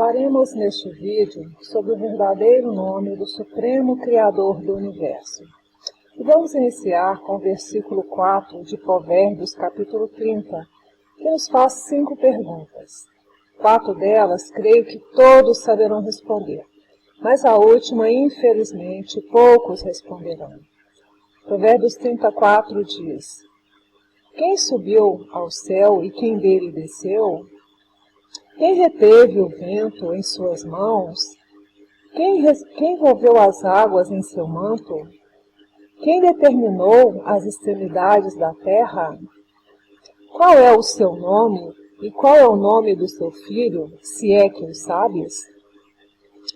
Falaremos neste vídeo sobre o verdadeiro nome do Supremo Criador do Universo. E vamos iniciar com o versículo 4 de Provérbios, capítulo 30, que nos faz 5 perguntas. 4 delas, creio que todos saberão responder, mas a última, infelizmente, poucos responderão. Provérbios 34 diz: Quem subiu ao céu e quem dele desceu? Quem reteve o vento em suas mãos? Quem envolveu as águas em seu manto? Quem determinou as extremidades da terra? Qual é o seu nome e qual é o nome do seu filho, se é que o sabes?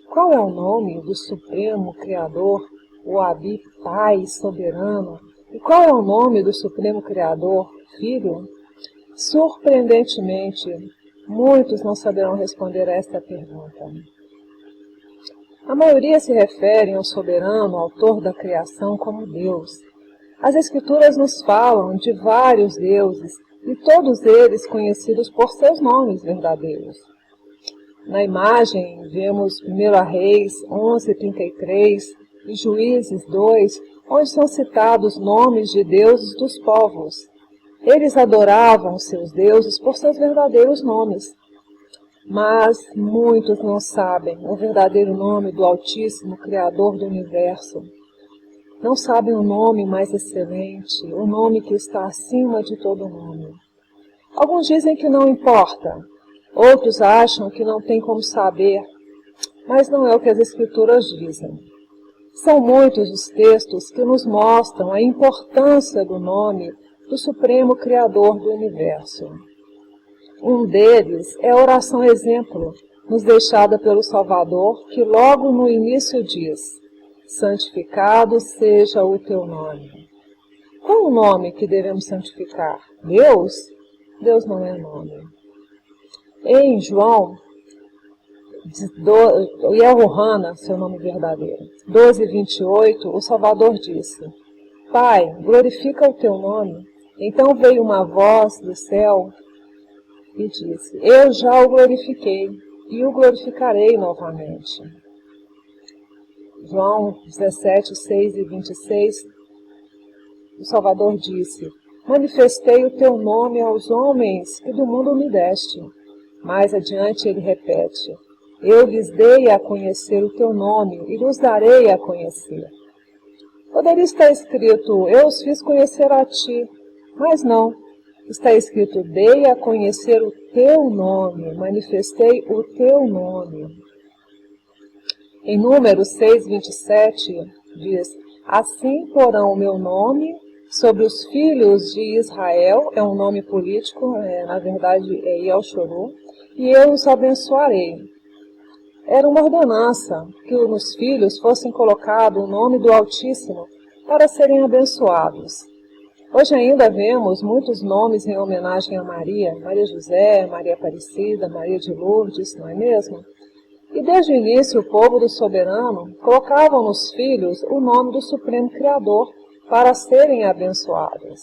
Qual é o nome do Supremo Criador, o Abi, Pai soberano? E qual é o nome do Supremo Criador, Filho? Surpreendentemente, muitos não saberão responder a esta pergunta. A maioria se referem ao soberano, autor da criação, como Deus. As Escrituras nos falam de vários deuses, e todos eles conhecidos por seus nomes verdadeiros. Na imagem, vemos 1 Reis 11:33 e Juízes 2, onde são citados nomes de deuses dos povos. Eles adoravam seus deuses por seus verdadeiros nomes. Mas muitos não sabem o verdadeiro nome do Altíssimo Criador do Universo. Não sabem o nome mais excelente, o nome que está acima de todo nome. Alguns dizem que não importa, outros acham que não tem como saber, mas não é o que as Escrituras dizem. São muitos os textos que nos mostram a importância do nome do Supremo Criador do Universo. Um deles é a oração exemplo, nos deixada pelo Salvador, que logo no início diz: santificado seja o teu nome. Qual o nome que devemos santificar? Deus? Deus não é nome. Em João, Yahuana, seu nome verdadeiro, 12:28, o Salvador disse: Pai, glorifica o teu nome. Então veio uma voz do céu e disse: Eu já o glorifiquei e o glorificarei novamente. João 17:6 e 26, o Salvador disse: Manifestei o teu nome aos homens que do mundo me deste. Mais adiante ele repete: Eu lhes dei a conhecer o teu nome e lhes darei a conhecer. Poderia estar escrito: Eu os fiz conhecer a ti, mas não. Está escrito: dei a conhecer o teu nome, manifestei o teu nome. Em Números 6:27 diz: Assim porão o meu nome sobre os filhos de Israel, é um nome político, na verdade é Yel-Shuru, e eu os abençoarei. Era uma ordenança que nos filhos fossem colocado o nome do Altíssimo para serem abençoados. Hoje ainda vemos muitos nomes em homenagem a Maria, Maria José, Maria Aparecida, Maria de Lourdes, não é mesmo? E desde o início o povo do soberano colocava nos filhos o nome do Supremo Criador para serem abençoados.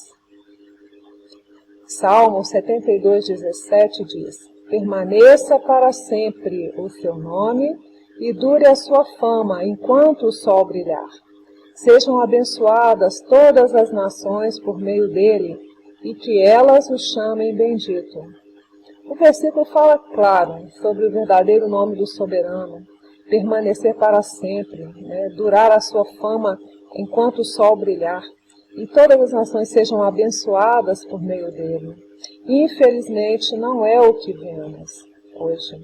Salmo 72:17 diz: Permaneça para sempre o seu nome e dure a sua fama enquanto o sol brilhar. Sejam abençoadas todas as nações por meio dele, e que elas o chamem bendito. O versículo fala claro sobre o verdadeiro nome do soberano, permanecer para sempre, durar a sua fama enquanto o sol brilhar, e todas as nações sejam abençoadas por meio dele. Infelizmente, não é o que vemos hoje.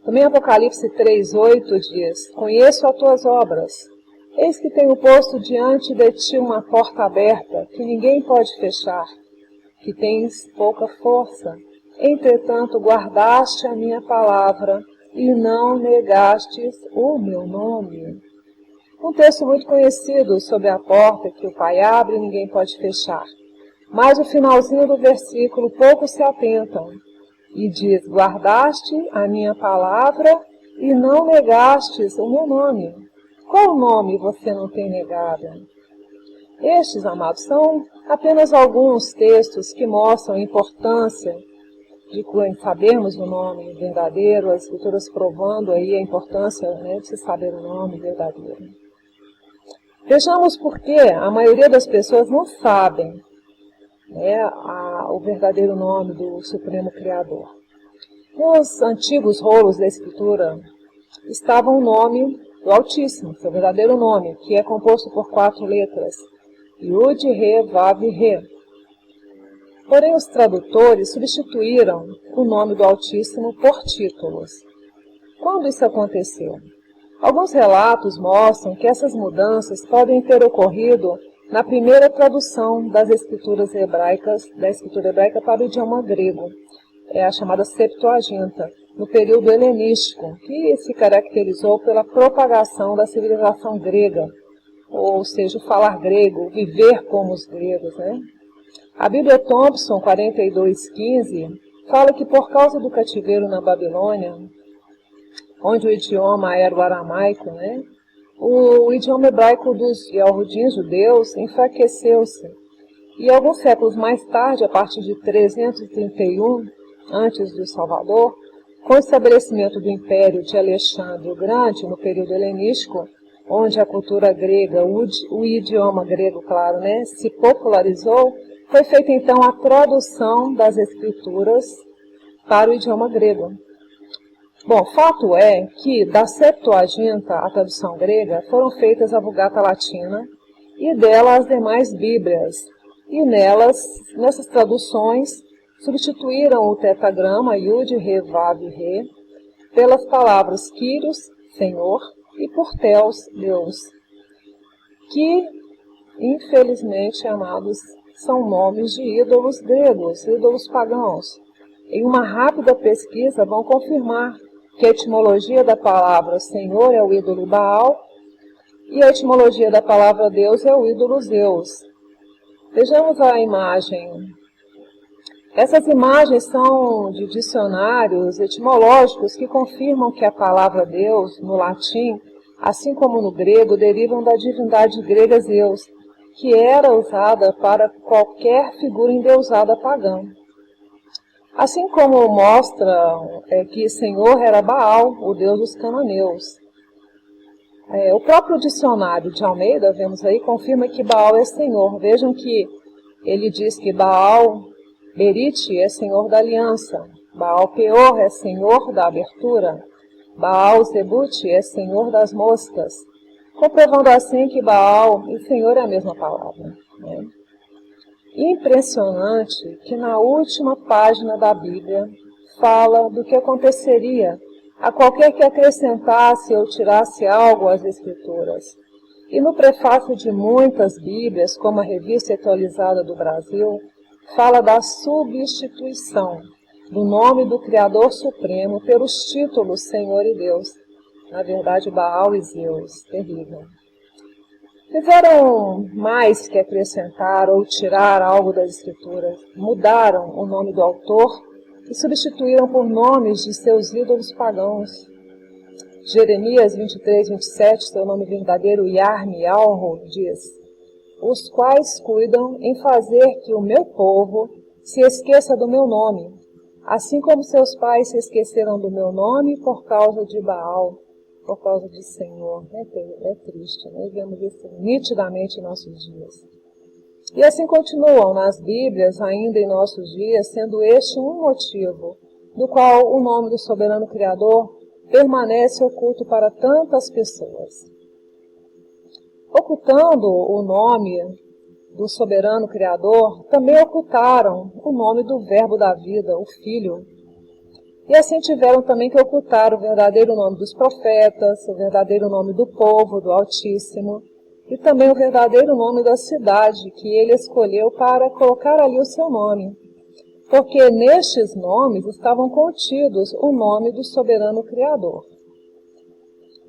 Também Apocalipse 3:8 diz: Conheço as tuas obras. Eis que tenho posto diante de ti uma porta aberta, que ninguém pode fechar, que tens pouca força. Entretanto, guardaste a minha palavra e não negastes o meu nome. Um texto muito conhecido sobre a porta que o Pai abre e ninguém pode fechar. Mas o finalzinho do versículo poucos se atentam. E diz: guardaste a minha palavra e não negastes o meu nome. Qual nome você não tem negado? Estes, amados, são apenas alguns textos que mostram a importância de sabermos o nome verdadeiro, as escrituras provando aí a importância, né, de se saber o nome verdadeiro. Vejamos por que a maioria das pessoas não sabem, né, o verdadeiro nome do Supremo Criador. Nos antigos rolos da Escritura estava o nome do Altíssimo, seu verdadeiro nome, que é composto por 4 letras, Yud, Re, Vav, Re. Porém, os tradutores substituíram o nome do Altíssimo por títulos. Quando isso aconteceu? Alguns relatos mostram que essas mudanças podem ter ocorrido na primeira tradução das escrituras hebraicas, da escritura hebraica para o idioma grego, a chamada Septuaginta, no período helenístico, que se caracterizou pela propagação da civilização grega, ou seja, o falar grego, viver como os gregos, né? A Bíblia Thompson 42:15 fala que por causa do cativeiro na Babilônia, onde o idioma era o aramaico, né, o idioma hebraico dos Yehudim, judeus, enfraqueceu-se. E alguns séculos mais tarde, a partir de 331, antes do Salvador, com o estabelecimento do Império de Alexandre o Grande, no período helenístico, onde a cultura grega, o idioma grego, claro, né, se popularizou, foi feita então a tradução das escrituras para o idioma grego. Bom, fato é que da Septuaginta, a tradução grega, foram feitas a Vulgata Latina e dela as demais Bíblias. E nessas traduções, substituíram o tetragrama Yud, Re, Vav, Re pelas palavras Kyrios, Senhor, e por Theos, Deus, que, infelizmente, amados, são nomes de ídolos gregos, ídolos pagãos. Em uma rápida pesquisa vão confirmar que a etimologia da palavra Senhor é o ídolo Baal e a etimologia da palavra Deus é o ídolo Zeus. Vejamos a imagem. Essas imagens são de dicionários etimológicos que confirmam que a palavra Deus, no latim, assim como no grego, derivam da divindade grega Zeus, que era usada para qualquer figura endeusada pagã. Assim como mostra que Senhor era Baal, o deus dos cananeus. O próprio dicionário de Almeida, vemos aí, confirma que Baal é Senhor. Vejam que ele diz que Baal Berite é Senhor da aliança, Baal Peor é Senhor da abertura, Baal Zebute é Senhor das moscas, comprovando assim que Baal e Senhor é a mesma palavra, né? Impressionante que na última página da Bíblia fala do que aconteceria a qualquer que acrescentasse ou tirasse algo às Escrituras. E no prefácio de muitas Bíblias, como a Revista Atualizada do Brasil, fala da substituição do nome do Criador Supremo pelos títulos Senhor e Deus. Na verdade, Baal e Zeus. Terrível. Fizeram mais que acrescentar ou tirar algo das Escrituras. Mudaram o nome do autor e substituíram por nomes de seus ídolos pagãos. Jeremias 23:27, seu nome verdadeiro, Yarmialro, diz: os quais cuidam em fazer que o meu povo se esqueça do meu nome, assim como seus pais se esqueceram do meu nome por causa de Baal, por causa de Senhor. É triste, né? Vemos isso nitidamente em nossos dias. E assim continuam nas Bíblias, ainda em nossos dias, sendo este um motivo do qual o nome do soberano Criador permanece oculto para tantas pessoas. Ocultando o nome do soberano Criador, também ocultaram o nome do Verbo da vida, o Filho. E assim tiveram também que ocultar o verdadeiro nome dos profetas, o verdadeiro nome do povo, do Altíssimo, e também o verdadeiro nome da cidade que ele escolheu para colocar ali o seu nome. Porque nestes nomes estavam contidos o nome do soberano Criador.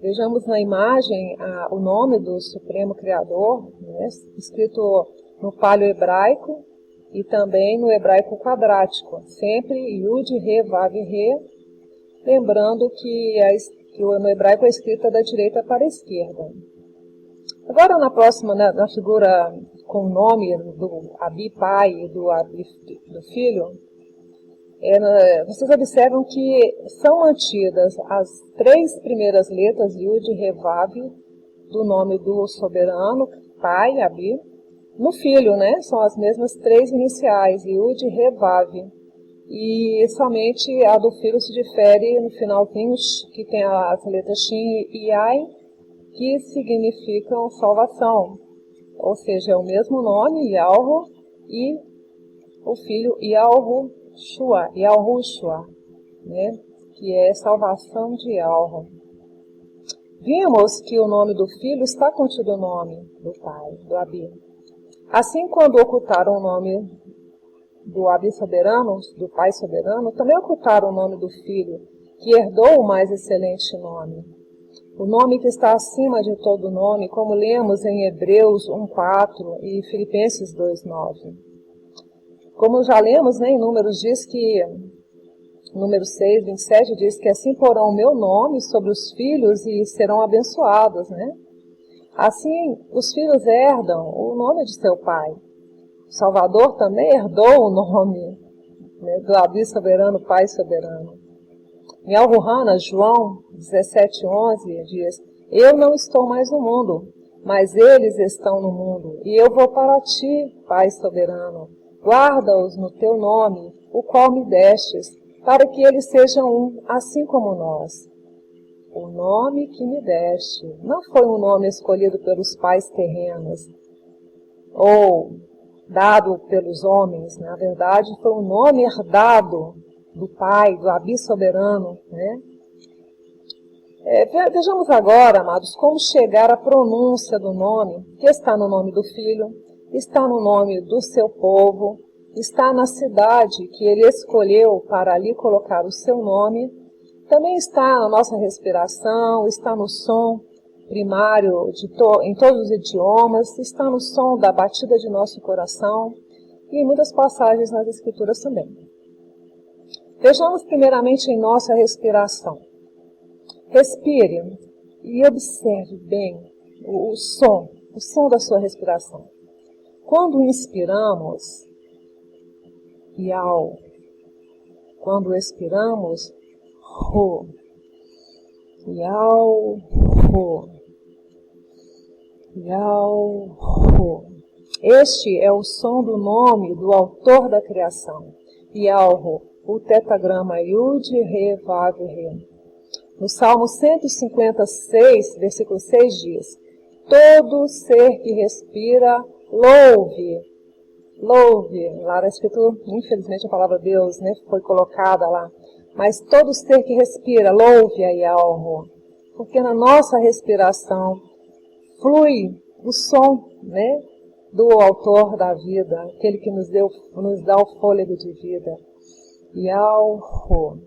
Vejamos na imagem o nome do Supremo Criador, né, escrito no paleo-hebraico e também no hebraico quadrático, sempre Yud, Re, Vav, Re, lembrando que no hebraico é escrita da direita para a esquerda. Agora na próxima, na figura com o nome do Abi Pai e do Abi do Filho, Vocês observam que são mantidas as 3 primeiras letras, Yud, Re, Vav, do nome do soberano, Pai, Abi. No filho, né? São as mesmas 3 iniciais, Yud, Re, Vav. E somente a do filho se difere no finalzinho, que tem as letras Shin e Ai, que significam salvação. Ou seja, é o mesmo nome, Yalro, e o filho Yalrushua, né? Que é salvação de Yalro. Vimos que o nome do filho está contido no nome do pai, do Abi. Assim, quando ocultaram o nome do Abi soberano, do pai soberano, também ocultaram o nome do filho, que herdou o mais excelente nome. O nome que está acima de todo nome, como lemos em Hebreus 1:4 e Filipenses 2:9. Como já lemos, né, em Números diz que, número 6:27 diz que assim porão o meu nome sobre os filhos e serão abençoados, né? Assim, os filhos herdam o nome de seu pai. O Salvador também herdou o nome, né, do Abi soberano, Pai soberano. Em Al-Ruhana, João 17:11 diz: eu não estou mais no mundo, mas eles estão no mundo, e eu vou para ti, Pai soberano. Guarda-os no teu nome, o qual me destes, para que eles sejam um, assim como nós. O nome que me deste não foi um nome escolhido pelos pais terrenos, ou dado pelos homens. Na verdade, foi um nome herdado do Pai, do Abi soberano, né? Vejamos agora, amados, como chegar à pronúncia do nome, que está no nome do Filho, está no nome do seu povo, está na cidade que ele escolheu para ali colocar o seu nome, também está na nossa respiração, está no som primário em todos os idiomas, está no som da batida de nosso coração e em muitas passagens nas Escrituras também. Vejamos primeiramente em nossa respiração. Respire e observe bem o som da sua respiração. Quando inspiramos, Yau. Quando expiramos, Hu. Yau, Hu. Yau, Hu. Este é o som do nome do autor da criação. Yau, Hu. O tetragrama Yud, Re, Vav, Re. No Salmo 156, versículo 6 diz: todo ser que respira, louve. Louve. Lá na escritura, infelizmente a palavra Deus, né, foi colocada lá. Mas todo ser que respira, louve a Yahweh. Porque na nossa respiração flui o som, né, do autor da vida, aquele que nos dá o fôlego de vida. Yahweh.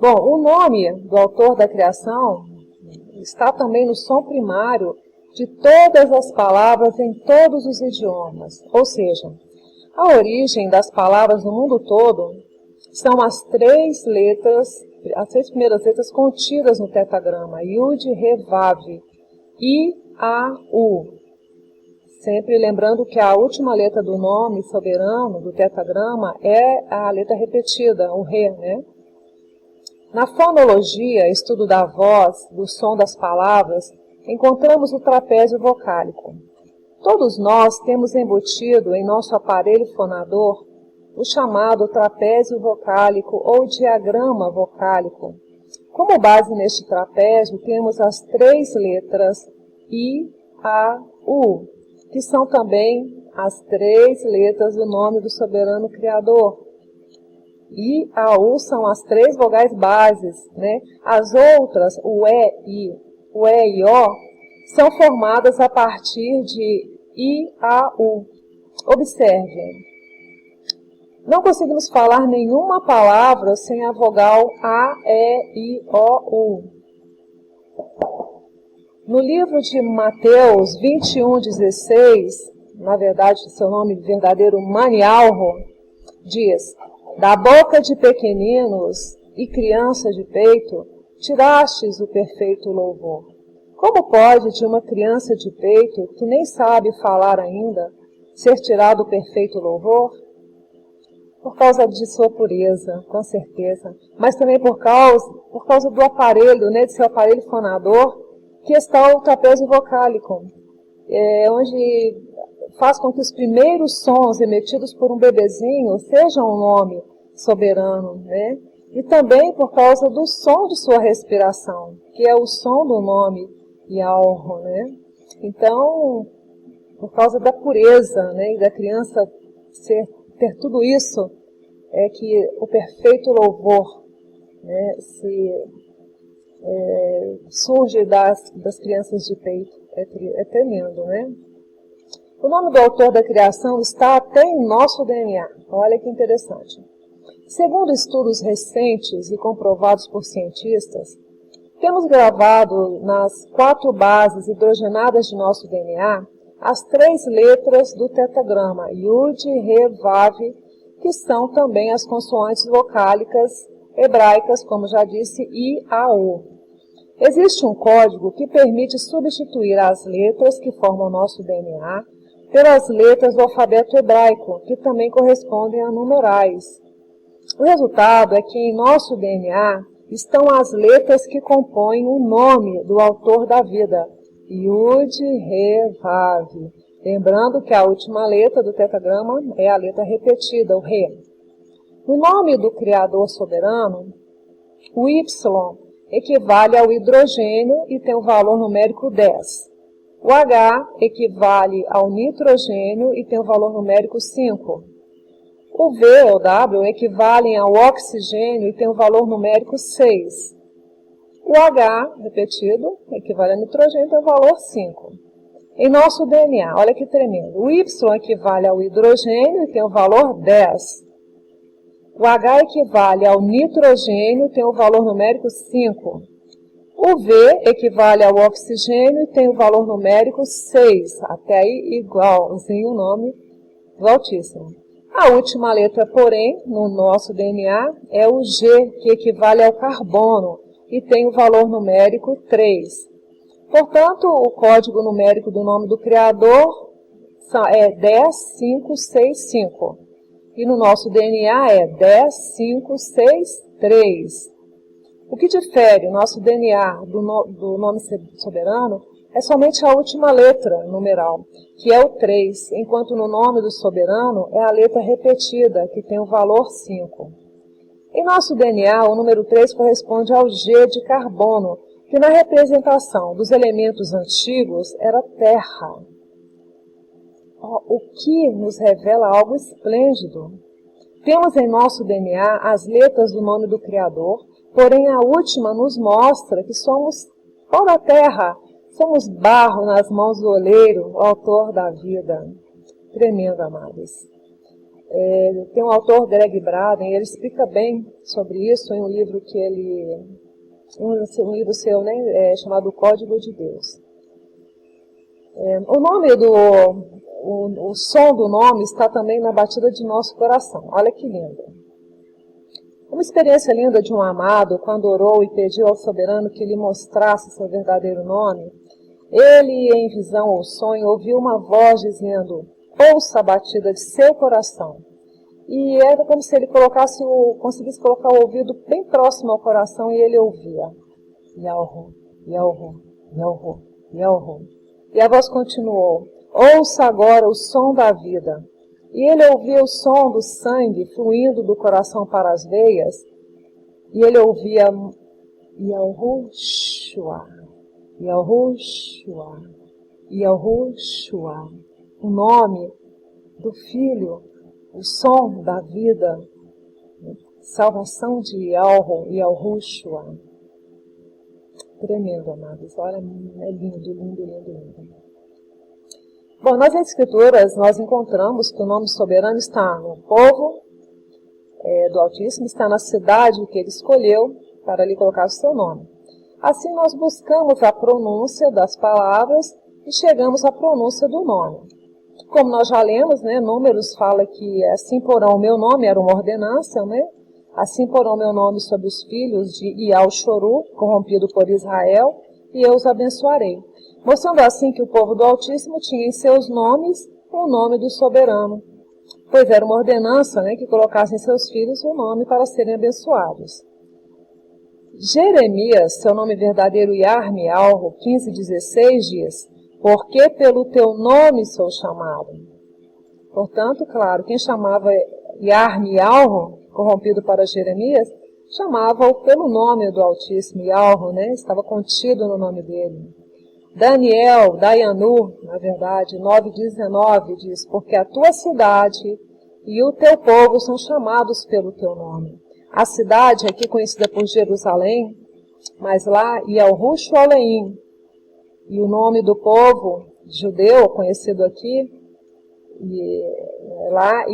Bom, o nome do autor da criação está também no som primário de todas as palavras em todos os idiomas. Ou seja, a origem das palavras no mundo todo são as 3 primeiras letras contidas no tetragrama, Yud, Re, Vav, I, A, U. Sempre lembrando que a última letra do nome soberano do tetragrama é a letra repetida, o Re, né? Na fonologia, estudo da voz, do som das palavras, encontramos o trapézio vocálico. Todos nós temos embutido em nosso aparelho fonador o chamado trapézio vocálico ou diagrama vocálico. Como base neste trapézio, temos as 3 letras I, A, U, que são também as 3 letras do nome do soberano Criador. I, A, U são as 3 vogais bases, né? As outras, o E e O, são formadas a partir de I, A, U. Observem. Não conseguimos falar nenhuma palavra sem a vogal A, E, I, O, U. No livro de Mateus 21:16, na verdade, seu nome verdadeiro, Manialro, diz: da boca de pequeninos e crianças de peito, tirastes o perfeito louvor. Como pode de uma criança de peito, que nem sabe falar ainda, ser tirado o perfeito louvor? por causa de sua pureza, com certeza, mas também por causa do aparelho, né, de seu aparelho fonador, que está o trapézio vocálico, onde faz com que os primeiros sons emitidos por um bebezinho sejam um nome soberano, né? E também por causa do som de sua respiração, que é o som do nome Yalro, né? Então, por causa da pureza, né, e da criança ter tudo isso, é que o perfeito louvor, né, surge das crianças de peito. É tremendo, né? O nome do autor da criação está até em nosso DNA. Olha que interessante. Segundo estudos recentes e comprovados por cientistas, temos gravado nas 4 bases hidrogenadas de nosso DNA as 3 letras do tetagrama, Yud, Re, Vav, que são também as consoantes vocálicas hebraicas, como já disse, I, A, O. Existe um código que permite substituir as letras que formam nosso DNA pelas letras do alfabeto hebraico, que também correspondem a numerais. O resultado é que em nosso DNA estão as letras que compõem o nome do autor da vida, Yud, Re, Vav. Lembrando que a última letra do tetagrama é a letra repetida, o Re. No nome do Criador soberano, o Y equivale ao hidrogênio e tem o valor numérico 10. O H equivale ao nitrogênio e tem o valor numérico 5. O V ou W equivalem ao oxigênio e tem o valor numérico 6. O H, repetido, equivale ao nitrogênio e tem o valor 5. Em nosso DNA, olha que tremendo, o Y equivale ao hidrogênio e tem o valor 10. O H equivale ao nitrogênio e tem o valor numérico 5. O V equivale ao oxigênio e tem o valor numérico 6. Até aí igualzinho o nome do Altíssimo. A última letra, porém, no nosso DNA é o G, que equivale ao carbono e tem o valor numérico 3. Portanto, o código numérico do nome do Criador é 10565. E no nosso DNA é 10563. O que difere o nosso DNA do nome soberano é somente a última letra numeral, que é o 3, enquanto no nome do soberano é a letra repetida, que tem o valor 5. Em nosso DNA, o número 3 corresponde ao G de carbono, que na representação dos elementos antigos era terra. O que nos revela algo esplêndido. Temos em nosso DNA as letras do nome do Criador, porém a última nos mostra que somos pó da terra, somos barro nas mãos do oleiro, o autor da vida. Tremendo, amados. Tem um autor, Greg Braden, ele explica bem sobre isso em um livro que um livro seu, né, chamado Código de Deus. O som do nome está também na batida de nosso coração. Olha que lindo. Uma experiência linda de um amado, quando orou e pediu ao soberano que lhe mostrasse seu verdadeiro nome, ele, em visão ou sonho, ouviu uma voz dizendo, ouça a batida de seu coração. E era como se ele conseguisse colocar o ouvido bem próximo ao coração e ele ouvia. Yalro, Yalro, Yalro, Yalro. E a voz continuou, ouça agora o som da vida. E ele ouvia o som do sangue fluindo do coração para as veias. E ele ouvia Yahushua, Yahushua, Yahushua. O nome do Filho, o som da vida, salvação de Yahushua. Tremendo, amados. Olha, é lindo, lindo, lindo, lindo. Bom, nas Escrituras nós encontramos que o nome soberano está no povo do Altíssimo, está na cidade que ele escolheu para lhe colocar o seu nome. Assim nós buscamos a pronúncia das palavras e chegamos à pronúncia do nome. Como nós já lemos, né, Números fala que assim porão o meu nome, era uma ordenança, né? Assim porão meu nome sobre os filhos de Ial-Choru, corrompido por Israel, e eu os abençoarei. Mostrando assim que o povo do Altíssimo tinha em seus nomes o nome do soberano. pois era uma ordenança, né, que colocasse em seus filhos o nome para serem abençoados. Jeremias, seu nome verdadeiro Yarmialro, 15:16 diz, porque pelo teu nome sou chamado. Portanto, claro, quem chamava Yarmialro, corrompido para Jeremias, chamava-o pelo nome do Altíssimo, Yalro, né? Estava contido no nome dele. Daniel, Dayanu, na verdade, 9:19 diz, porque a tua cidade e o teu povo são chamados pelo teu nome. A cidade, aqui conhecida por Jerusalém, mas lá Yalrush-Oleim, e o nome do povo judeu, conhecido aqui, lá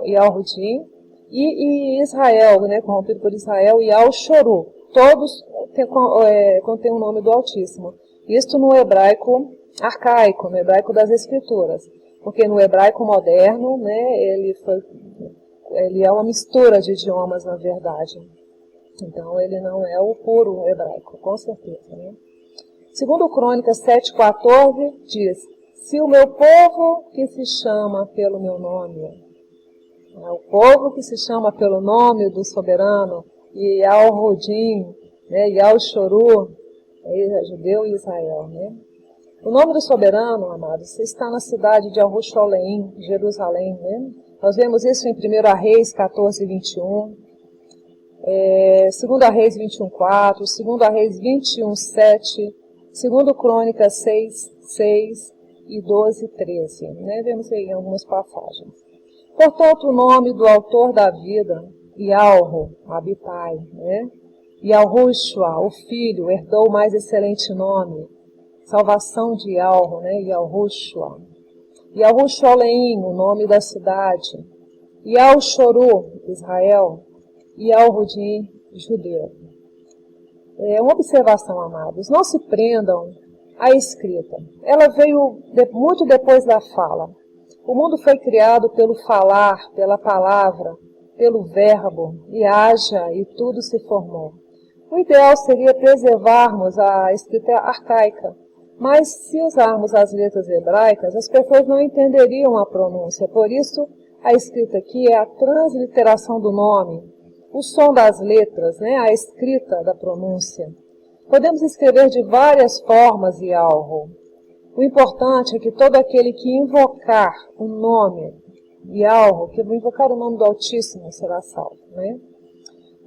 Yalrudim, e Israel, né, corrompido por Israel, Yal-Shoru. Todos contêm o nome do Altíssimo. Isto no hebraico arcaico, no hebraico das Escrituras. Porque no hebraico moderno, né, ele é uma mistura de idiomas, na verdade. Então, ele não é o puro hebraico, com certeza. Né? Segundo Crônicas 7:14, diz, se o meu povo que se chama pelo meu nome, o povo que se chama pelo nome do soberano, Yal-Rodim, né, Yal-Shoru, judeu e Israel. Né? O nome do soberano, amados, está na cidade de Yalrush-Oleim, Jerusalém. Né? Nós vemos isso em 1 Reis 14:21, 2 Reis 21:4, 2 Reis 21:7, 2 Crônicas 6:6 e 12:13. Né? Vemos aí algumas passagens. Portanto, o nome do autor da vida, Yalro, Abitai, né? Yalrushua, o filho, herdou o mais excelente nome, salvação de Yalro, né? Yalrushua. Yalrush-Oleim, o nome da cidade. Yal-Shoru, Israel. Yal-Rodim, judeu. Uma observação, amados, não se prendam à escrita. Ela veio muito depois da fala. O mundo foi criado pelo falar, pela palavra, pelo verbo, e haja, e tudo se formou. O ideal seria preservarmos a escrita arcaica, mas se usarmos as letras hebraicas, as pessoas não entenderiam a pronúncia. Por isso, a escrita aqui é a transliteração do nome, o som das letras, né, a escrita da pronúncia. Podemos escrever de várias formas Yalro. O importante é que todo aquele que invocar o nome Yalro, que invocar o nome do Altíssimo, será salvo. Né?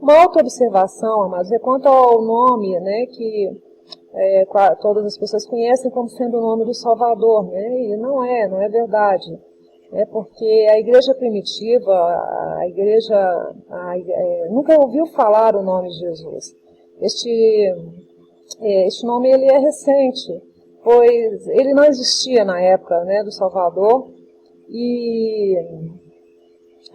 Uma outra observação, amados, é quanto ao nome, né, que todas as pessoas conhecem como sendo o nome do Salvador. Né? E não é verdade. Porque a igreja primitiva, nunca ouviu falar o nome de Jesus. Este nome ele é recente, pois ele não existia na época, né, do Salvador, e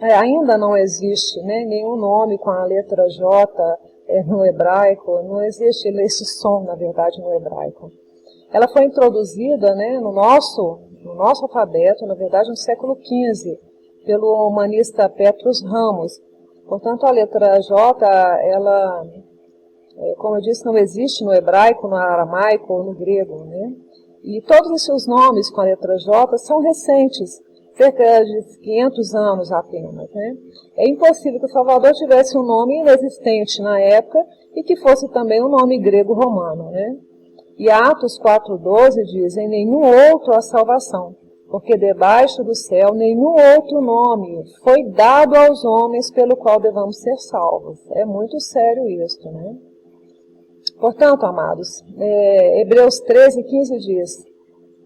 ainda não existe, né, nenhum nome com a letra J no hebraico, não existe esse som, na verdade, no hebraico. Ela foi introduzida, né, no nosso alfabeto, na verdade, no século XV, pelo humanista Petrus Ramos. Portanto, a letra J, ela, como eu disse, não existe no hebraico, no aramaico ou no grego. Né? E todos esses nomes com a letra J são recentes, cerca de 500 anos apenas. Né? É impossível que o Salvador tivesse um nome inexistente na época e que fosse também um nome grego-romano. Né? E Atos 4:12 diz, em nenhum outro há salvação, porque debaixo do céu nenhum outro nome foi dado aos homens pelo qual devamos ser salvos. É muito sério isso, né? Portanto, amados, Hebreus 13:15 diz,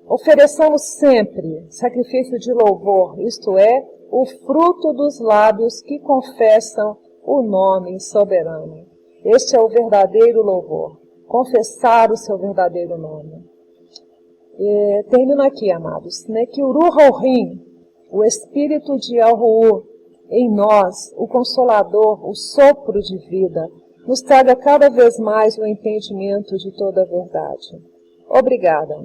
ofereçamos sempre sacrifício de louvor, isto é, o fruto dos lábios que confessam o nome soberano. Este é o verdadeiro louvor. Confessar o seu verdadeiro nome. Termino aqui, amados, né, que o Ruh-Rohim, o Espírito de Yalruh, em nós, o Consolador, o sopro de vida, nos traga cada vez mais o entendimento de toda a verdade. Obrigada.